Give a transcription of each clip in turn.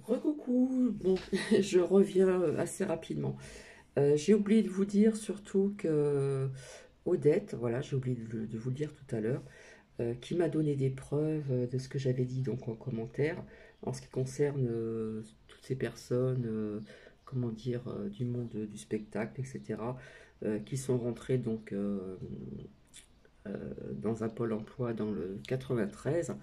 Recoucou, bon, je reviens assez rapidement. J'ai oublié de vous dire surtout que Odette, voilà, j'ai oublié de vous le dire tout à l'heure, qui m'a donné des preuves de ce que j'avais dit donc en commentaire en ce qui concerne toutes ces personnes, comment dire, du monde du spectacle, etc., qui sont rentrées donc dans un pôle emploi dans le 93.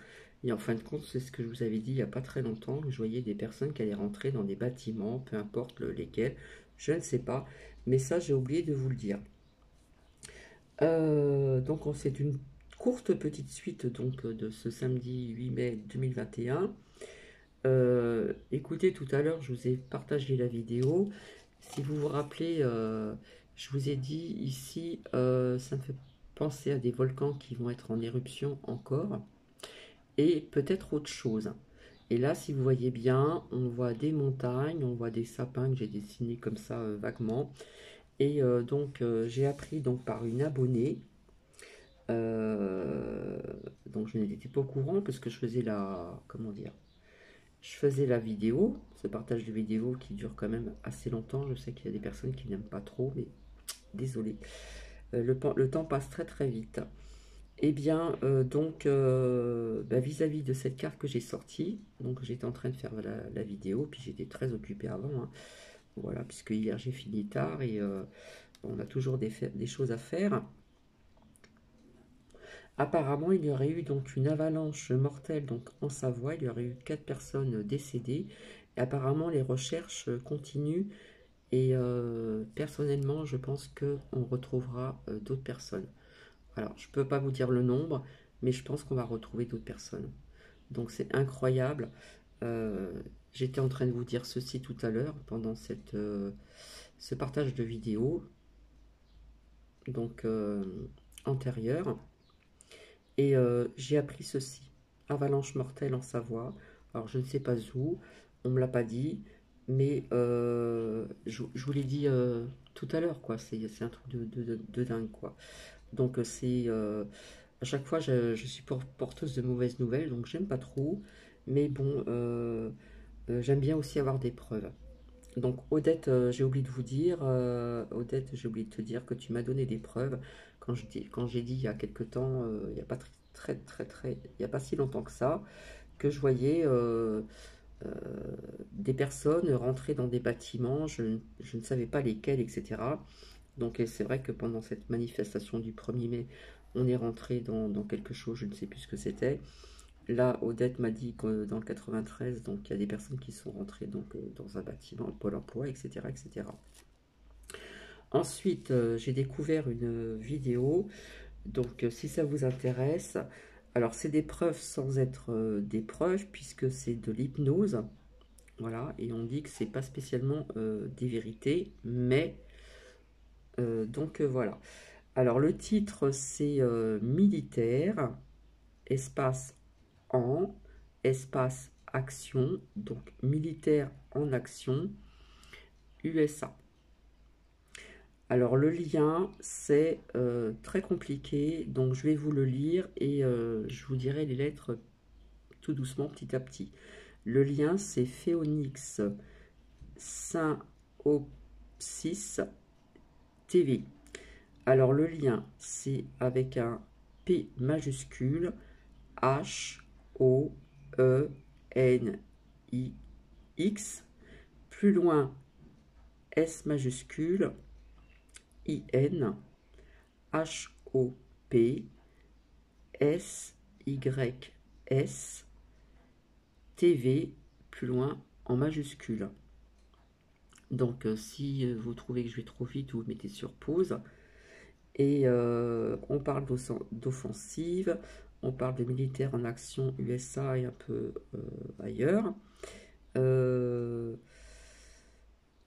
Et en fin de compte, c'est ce que je vous avais dit il n'y a pas très longtemps, que je voyais des personnes qui allaient rentrer dans des bâtiments, peu importe lesquels, je ne sais pas, mais ça j'ai oublié de vous le dire. Donc c'est une courte petite suite donc de ce samedi 8 mai 2021. Écoutez, tout à l'heure je vous ai partagé la vidéo. Si vous vous rappelez, je vous ai dit ici, ça me fait penser à des volcans qui vont être en éruption encore et peut-être autre chose. Et là, si vous voyez bien, on voit des montagnes, on voit des sapins que j'ai dessinés comme ça vaguement. Et j'ai appris donc par une abonnée, euh, donc je n'étais pas au courant parce que je faisais la, comment dire, je faisais la vidéo, ce partage de vidéo qui dure quand même assez longtemps. Je sais qu'il y a des personnes qui n'aiment pas trop, mais désolé. Le temps passe très très vite. Eh bien, vis-à-vis de cette carte que j'ai sortie, donc j'étais en train de faire la vidéo, puis j'étais très occupé avant, hein. Voilà, puisque hier j'ai fini tard et on a toujours des choses à faire. Apparemment, il y aurait eu donc une avalanche mortelle donc en Savoie, il y aurait eu 4 personnes décédées. Et apparemment, les recherches continuent et personnellement, je pense qu'on retrouvera d'autres personnes. Alors, je ne peux pas vous dire le nombre, mais je pense qu'on va retrouver d'autres personnes. Donc c'est incroyable. Euh, J'étais en train de vous dire ceci tout à l'heure pendant ce partage de vidéo donc antérieur. Et j'ai appris ceci. Avalanche mortelle en Savoie. Alors je ne sais pas où, on ne me l'a pas dit, mais je vous l'ai dit tout à l'heure, quoi. C'est un truc de dingue, quoi. Donc à chaque fois je suis porteuse de mauvaises nouvelles, donc j'aime pas trop. Mais bon, j'aime bien aussi avoir des preuves. Donc Odette, j'ai oublié de vous dire, Odette, j'ai oublié de te dire que tu m'as donné des preuves quand j'ai dit il y a quelque temps, il n'y a pas il y a pas si longtemps que ça, que je voyais euh, des personnes rentrer dans des bâtiments, je ne savais pas lesquels, etc. Donc c'est vrai que pendant cette manifestation du 1er mai, on est rentré dans quelque chose, je ne sais plus ce que c'était. Là, Odette m'a dit que dans le 93, donc il y a des personnes qui sont rentrées donc dans un bâtiment, le Pôle emploi, etc., etc. Ensuite, j'ai découvert une vidéo. Donc, si ça vous intéresse, alors c'est des preuves sans être des preuves puisque c'est de l'hypnose. Voilà, et on dit que c'est pas spécialement des vérités, mais voilà. Alors le titre c'est militaire, espace en, espace action, donc militaire en action, USA. Alors le lien, c'est très compliqué, donc je vais vous le lire et je vous dirai les lettres tout doucement, petit à petit. Le lien, c'est Phéonix Synopsis TV. Alors le lien, c'est avec un P majuscule, H O E N I X, plus loin S majuscule, I N H O P S Y S TV, plus loin en majuscule. Donc si vous trouvez que je vais trop vite, vous mettez sur pause. Et on parle d'offensive, on parle de militaires en action USA et un peu ailleurs. Euh,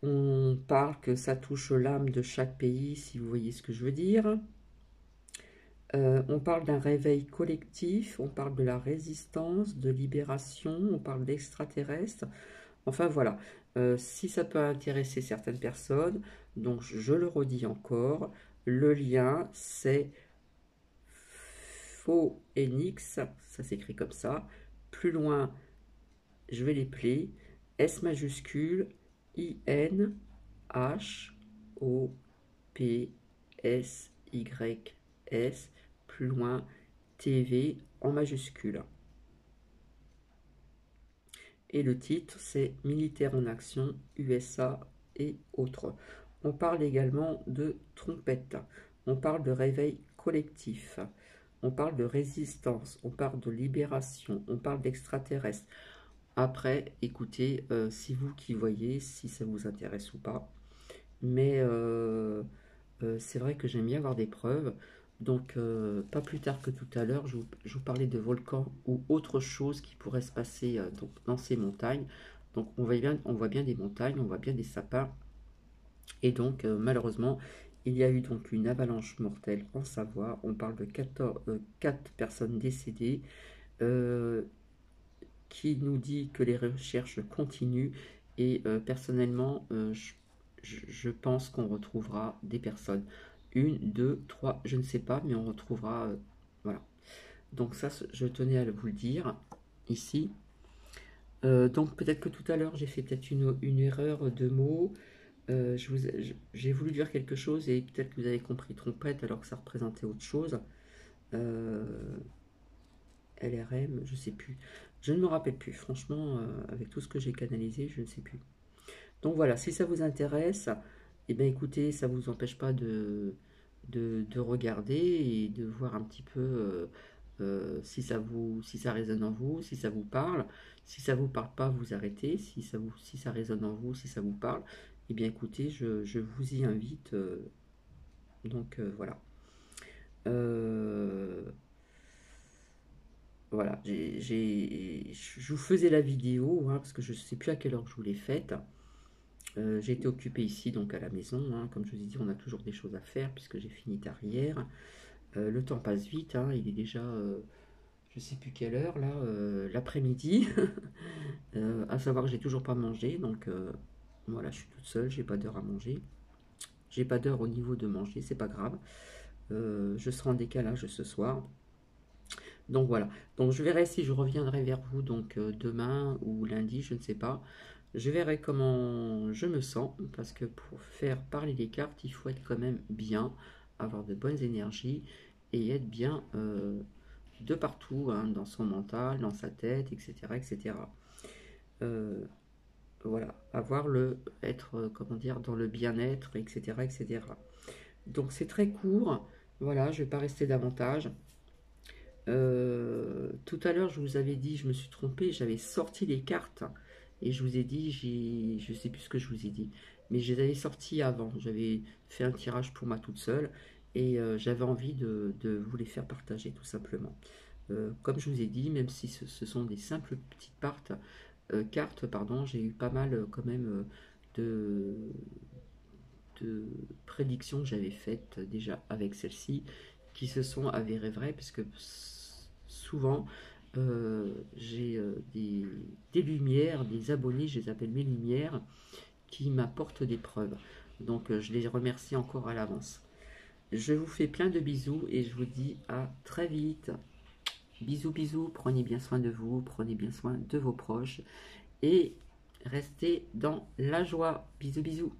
on parle que ça touche l'âme de chaque pays, si vous voyez ce que je veux dire. On parle d'un réveil collectif, on parle de la résistance, de libération, on parle d'extraterrestres. Enfin voilà, si ça peut intéresser certaines personnes, donc je le redis encore, le lien c'est Phoenix, ça s'écrit comme ça. Plus loin, je vais les player. S majuscule, I-N, H-O-P-S-Y-S, plus loin, TV en majuscule. Et le titre, c'est Militaire en action, USA et autres. On parle également de trompette, on parle de réveil collectif, on parle de résistance, on parle de libération, on parle d'extraterrestres. Après, écoutez, c'est vous qui voyez si ça vous intéresse ou pas. Mais c'est vrai que j'aime bien avoir des preuves. Donc, pas plus tard que tout à l'heure, je vous parlais de volcans ou autre chose qui pourrait se passer donc, dans ces montagnes. Donc, on voit bien des montagnes, on voit bien des sapins. Et donc, malheureusement, il y a eu donc une avalanche mortelle en Savoie. On parle de 4 personnes décédées, qui nous dit que les recherches continuent. Et personnellement, je pense qu'on retrouvera des personnes. Une, deux, trois, je ne sais pas, mais on retrouvera. Voilà. Donc ça, je tenais à vous le dire ici. Donc peut-être que tout à l'heure, j'ai fait peut-être une erreur de mots. J'ai voulu dire quelque chose et peut-être que vous avez compris trompette alors que ça représentait autre chose. LRM, je ne sais plus. Je ne me rappelle plus. Franchement, avec tout ce que j'ai canalisé, je ne sais plus. Donc voilà, si ça vous intéresse, eh bien écoutez, ça ne vous empêche pas de regarder et de voir un petit peu si ça résonne en vous, si ça vous parle. Si ça ne vous parle pas, vous arrêtez. Si ça résonne en vous, si ça vous parle, eh bien écoutez, je vous y invite. Donc voilà. Voilà, je vous faisais la vidéo, hein, parce que je ne sais plus à quelle heure je vous l'ai faite. J'ai été occupé ici, donc à la maison. Hein. Comme je vous ai dit, on a toujours des choses à faire, puisque j'ai fini tard hier. Le temps passe vite, hein, il est déjà, je ne sais plus quelle heure, là, l'après-midi. À savoir que j'ai toujours pas mangé, donc voilà, je suis toute seule, j'ai pas d'heure à manger. J'ai pas d'heure au niveau de manger, c'est pas grave. Je serai en décalage ce soir. Donc voilà, donc je verrai si je reviendrai vers vous donc demain ou lundi, je ne sais pas. Je verrai comment je me sens, parce que pour faire parler les cartes, il faut être quand même bien, avoir de bonnes énergies et être bien de partout, hein, dans son mental, dans sa tête, etc. etc. Voilà, être, comment dire, dans le bien-être, etc. etc. Donc c'est très court, voilà, je ne vais pas rester davantage. Tout à l'heure, je vous avais dit, je me suis trompé, j'avais sorti les cartes et je vous ai dit, je sais plus ce que je vous ai dit, mais je les avais sorties avant. J'avais fait un tirage pour moi toute seule et j'avais envie de vous les faire partager tout simplement. Comme je vous ai dit, même si ce sont des simples petites cartes, pardon, j'ai eu pas mal quand même de prédictions que j'avais faites déjà avec celle-ci qui se sont avérées vraies, puisque souvent j'ai des lumières, des abonnés, je les appelle mes lumières, qui m'apportent des preuves. Donc je les remercie encore à l'avance. Je vous fais plein de bisous et je vous dis à très vite. Bisous, bisous, prenez bien soin de vous, prenez bien soin de vos proches et restez dans la joie. Bisous, bisous.